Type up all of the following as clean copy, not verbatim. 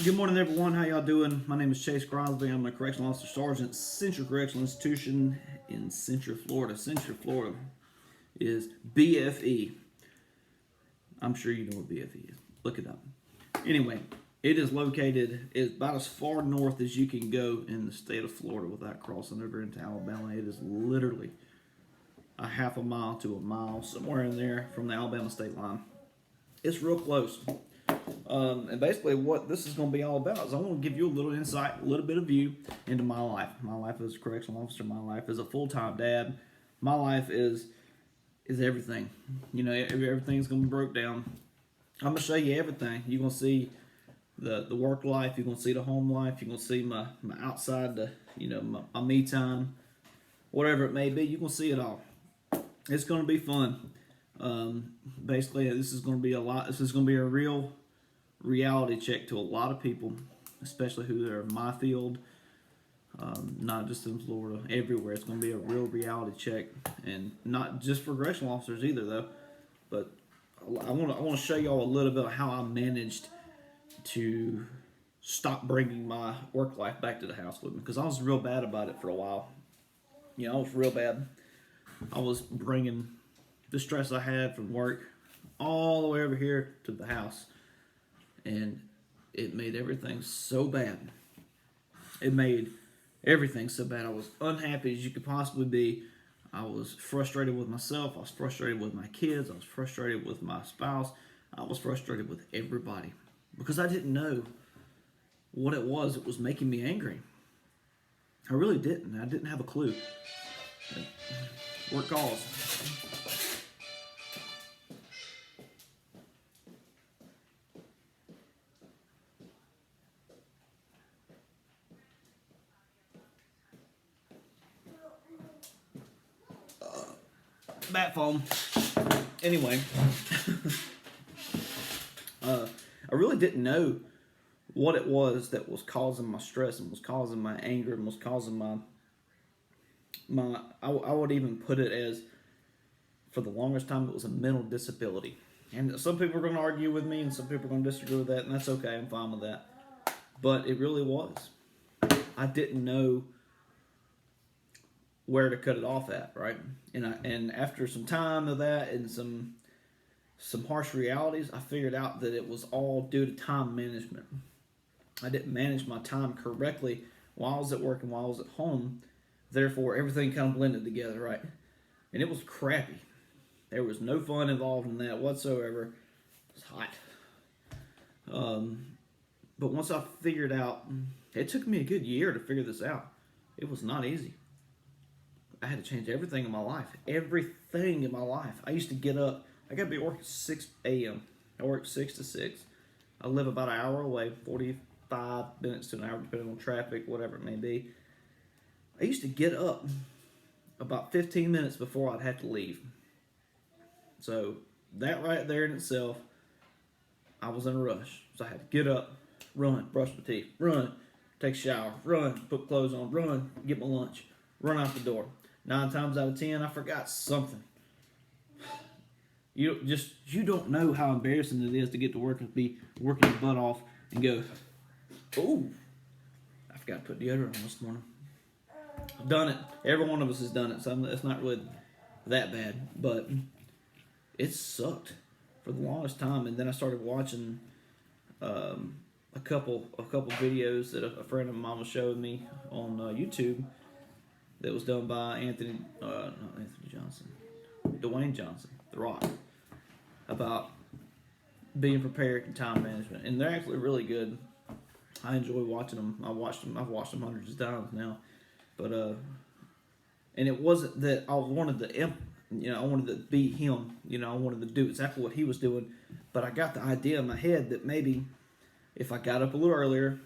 Good morning, everyone. How y'all doing? My name is Chase Crosby. I'm a correctional officer sergeant at Central Correctional Institution in Central, Florida. Central, Florida is BFE. I'm sure you know what BFE is. Look it up. Anyway, it is located about as far north as you can go in the state of Florida without crossing over into Alabama. It is literally a half a mile to a mile, somewhere in there from the Alabama state line. It's real close. And basically, what this is going to be all about is I want to give you a little insight, a little bit of view into my life. My life as a correctional officer, my life as a full-time dad. My life is everything. You know, everything's going to be broke down. I'm going to show you everything. You're going to see the work life. You're going to see the home life. You're going to see my outside, my me time, whatever it may be. You're going to see it all. It's going to be fun. Basically, this is going to be a lot. This is going to be a real reality check to a lot of people, especially who are in my field, not just in Florida, everywhere. It's going to be a real reality check, and not just for correctional officers either, though. But I want to show y'all a little bit of how I managed to stop bringing my work life back to the house with me, because I was real bad about it for a while. I was real bad. I was bringing the stress I had from work all the way over here to the house. And it made everything so bad. It made everything so bad. I was unhappy as you could possibly be. I was frustrated with myself. I was frustrated with my kids. I was frustrated with my spouse. I was frustrated with everybody because I didn't know what it was that was making me angry. I really didn't. I didn't have a clue. Work calls. Bat phone. Anyway, I really didn't know what it was that was causing my stress and was causing my anger and was causing I would even put it as, for the longest time, it was a mental disability. And some people are going to argue with me and some people are going to disagree with that, and that's okay. I'm fine with that. But it really was. I didn't know where to cut it off at, right? And after some time of that and some harsh realities, I figured out that it was all due to time management. I didn't manage my time correctly while I was at work and while I was at home. Therefore, everything kind of blended together, right? And it was crappy. There was no fun involved in that whatsoever. It was hot. But once I figured out, it took me a good year to figure this out. It was not easy. I had to change everything in my life. Everything in my life. I used to get up. I got to be at work at 6 a.m. I work 6 to 6. I live about an hour away, 45 minutes to an hour, depending on traffic, whatever it may be. I used to get up about 15 minutes before I'd have to leave. So that right there in itself, I was in a rush. So I had to get up, run, brush my teeth, run, take a shower, run, put clothes on, run, get my lunch, run out the door. 9 times out of 10, I forgot something. You don't know how embarrassing it is to get to work and be working your butt off and go, oh, I forgot to put deodorant on this morning. I've done it. Every one of us has done it, so it's not really that bad. But it sucked for the longest time, and then I started watching a couple videos that a friend of mine was showing me on YouTube that was done by Dwayne Johnson, The Rock, about being prepared and time management, and they're actually really good. I enjoy watching them. I've watched them hundreds of times now, but and it wasn't that I wanted to I wanted to be him. I wanted to do exactly what he was doing, but I got the idea in my head that maybe if I got up a little earlier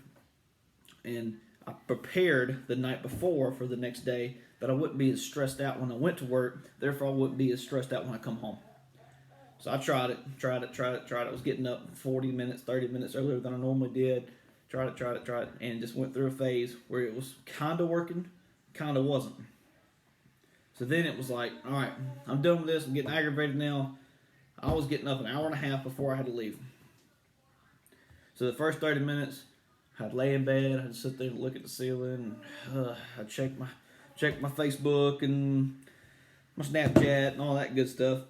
and I prepared the night before for the next day, that I wouldn't be as stressed out when I went to work. Therefore, I wouldn't be as stressed out when I come home. So I tried it. I was getting up 40 minutes, 30 minutes earlier than I normally did. Tried it, and just went through a phase where it was kind of working, kind of wasn't. So then it was like, all right, I'm done with this. I'm getting aggravated now. I was getting up an hour and a half before I had to leave. So the first 30 minutes, I'd lay in bed, I'd sit there and look at the ceiling, I'd check my Facebook and my Snapchat and all that good stuff.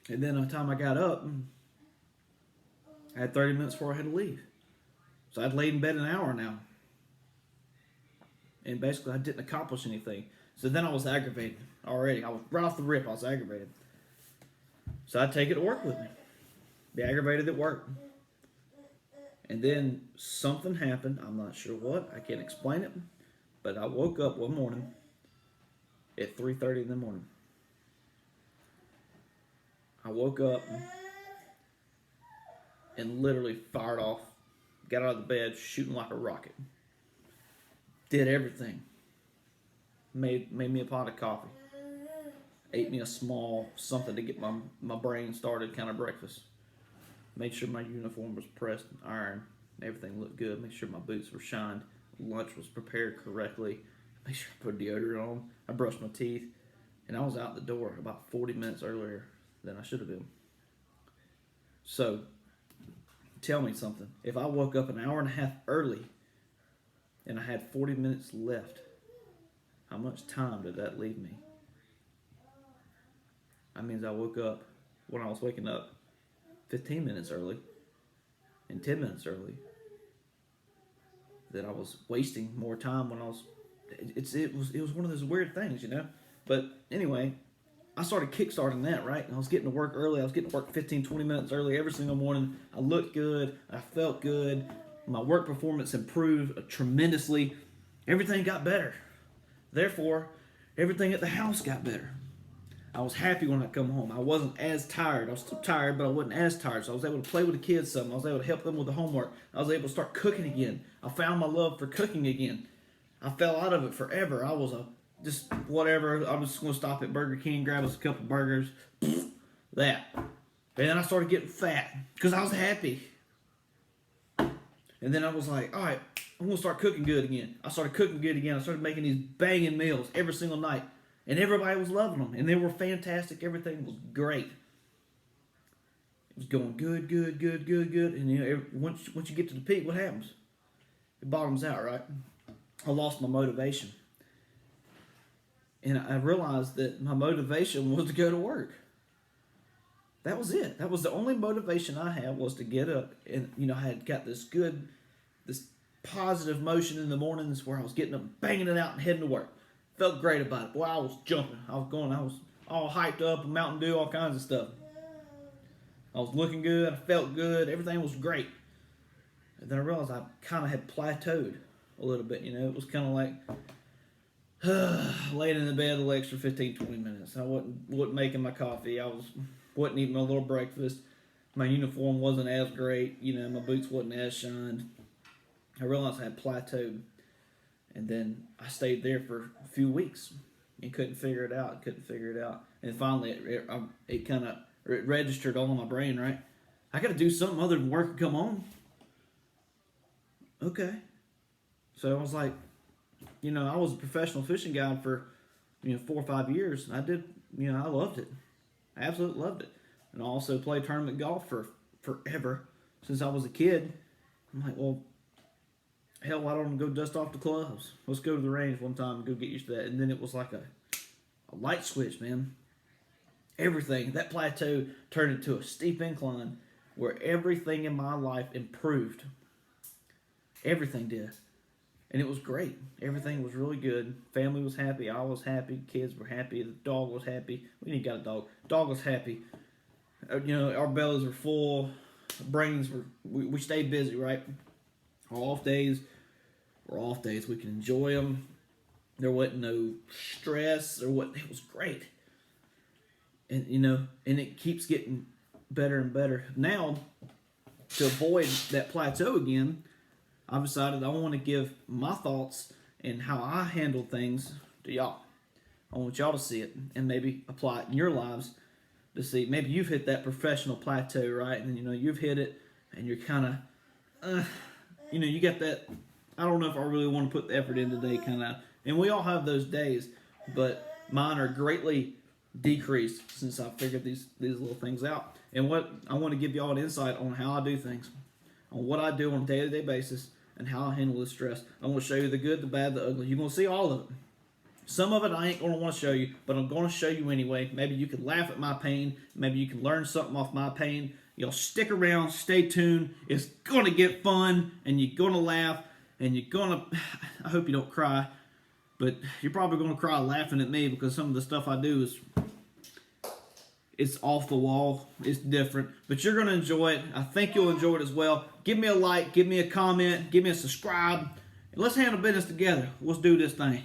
And then by the time I got up, I had 30 minutes before I had to leave. So I'd laid in bed an hour now. And basically I didn't accomplish anything. So then I was aggravated already. I was right off the rip, I was aggravated. So I'd take it to work with me. Be aggravated at work. And then something happened. I'm not sure what. I can't explain it. But I woke up one morning at 3:30 in the morning. I woke up and literally fired off. Got out of the bed shooting like a rocket. Did everything. Made me a pot of coffee. Ate me a small something to get my brain started kind of breakfast. Made sure my uniform was pressed and ironed. Everything looked good. Made sure my boots were shined. Lunch was prepared correctly. Made sure I put deodorant on. I brushed my teeth. And I was out the door about 40 minutes earlier than I should have been. So, tell me something. If I woke up an hour and a half early and I had 40 minutes left, how much time did that leave me? That means I woke up when I was waking up 15 minutes early and 10 minutes early. That I was wasting more time when I was. It was one of those weird things, you know. But anyway, I started kickstarting that, right? And I was getting to work early. I was getting to work 15, 20 minutes early every single morning. I looked good. I felt good. My work performance improved tremendously. Everything got better. Therefore, everything at the house got better. I was happy when I come home. I wasn't as tired. I was still tired, but I wasn't as tired. So I was able to play with the kids some. I was able to help them with the homework. I was able to start cooking again. I found my love for cooking again. I fell out of it forever. I was just whatever. I was just going to stop at Burger King, grab us a couple burgers. That. And then I started getting fat because I was happy. And then I was like, all right, I'm going to start cooking good again. I started cooking good again. I started making these banging meals every single night. And everybody was loving them. And they were fantastic. Everything was great. It was going good. And you know, once you get to the peak, what happens? It bottoms out, right? I lost my motivation. And I realized that my motivation was to go to work. That was it. That was the only motivation I had, was to get up. And, you know, I had got this positive motion in the mornings where I was getting up, banging it out and heading to work. Felt great about it. Boy, I was jumping. I was all hyped up, Mountain Dew, all kinds of stuff. I was looking good. I felt good. Everything was great. And then I realized I kind of had plateaued a little bit. You know, it was kind of like laying in the bed the extra 15, 20 minutes. I wasn't making my coffee. I wasn't eating my little breakfast. My uniform wasn't as great. You know, my boots wasn't as shined. I realized I had plateaued. And then I stayed there for a few weeks and couldn't figure it out. And finally, it kind of registered all in my brain, right? I got to do something other than work and come home. Okay. So I was like, you know, I was a professional fishing guide for, 4 or 5 years. And I did, I loved it. I absolutely loved it. And I also played tournament golf for forever since I was a kid. I'm like, well, hell, why don't I go dust off the clubs? Let's go to the range one time and go get used to that. And then it was like a light switch, man. Everything, that plateau turned into a steep incline where everything in my life improved. Everything did. And it was great. Everything was really good. Family was happy. I was happy. Kids were happy. The dog was happy. We didn't got a dog. Dog was happy. Our bellies were full. Brains were... We stayed busy, right? Our off days were off days. We could enjoy them. There wasn't no stress. It was great. And, and it keeps getting better and better. Now, to avoid that plateau again, I've decided I want to give my thoughts and how I handle things to y'all. I want y'all to see it and maybe apply it in your lives to see. Maybe you've hit that professional plateau, right? And, you've hit it and you're kind of... you got that, I don't know if I really want to put the effort in today kind of, and we all have those days, but mine are greatly decreased since I figured these little things out. And what I want to give y'all an insight on how I do things. on what I do on a day-to-day basis and how I handle the stress. I'm going to show you the good, the bad, the ugly. You're going to see all of it. Some of it I ain't going to want to show you, but I'm going to show you anyway. Maybe you can laugh at my pain. Maybe you can learn something off my pain. You'll stick around, stay tuned. It's going to get fun, and you're going to laugh, and you're going to... I hope you don't cry, but you're probably going to cry laughing at me because some of the stuff I do is... it's off the wall. It's different, but you're going to enjoy it. I think you'll enjoy it as well. Give me a like, give me a comment, give me a subscribe, and let's handle business together. Let's do this thing.